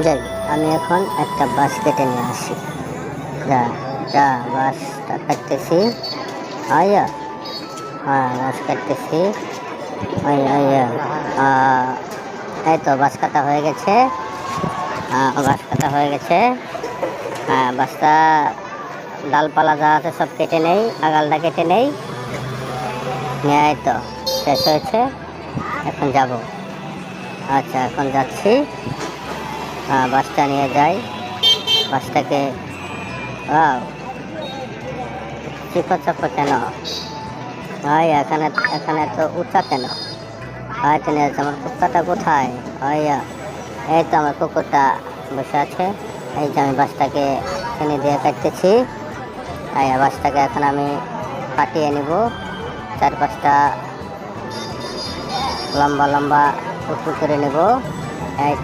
যাই, আমি এখন একটা বাঁশ কেটে নিয়ে আসি। যা যা বাঁশটা কাটতেছি। আয়া, হ্যাঁ বাঁশ কাটতেছি। এই তো বাঁশ কাটা হয়ে গেছে। বাঁশ কাটা হয়ে গেছে। বাঁশটা ডালপালা যা আছে সব কেটে নেই, আগালটা কেটে নেই। এই তো শেষ হয়েছে, এখন যাব। আচ্ছা, এখন যাচ্ছি। বাসটা নিয়ে যাই। বাসটাকে চিপা চাপা কেন? ভাই এখানে এখানে তো উঁচা কেন? ভাই নিয়ে যাচ্ছে। আমার কুকুরটা কোথায়? ভাইয়া, এই তো আমার কুকুরটা বসে আছে। এই যে আমি বাসটাকে টেনে দিয়ে কাটতেছি। বাসটাকে এখন আমি কাটিয়ে নিব। 4-5টা লম্বা লম্বা টুকরো করে নেব। এই তো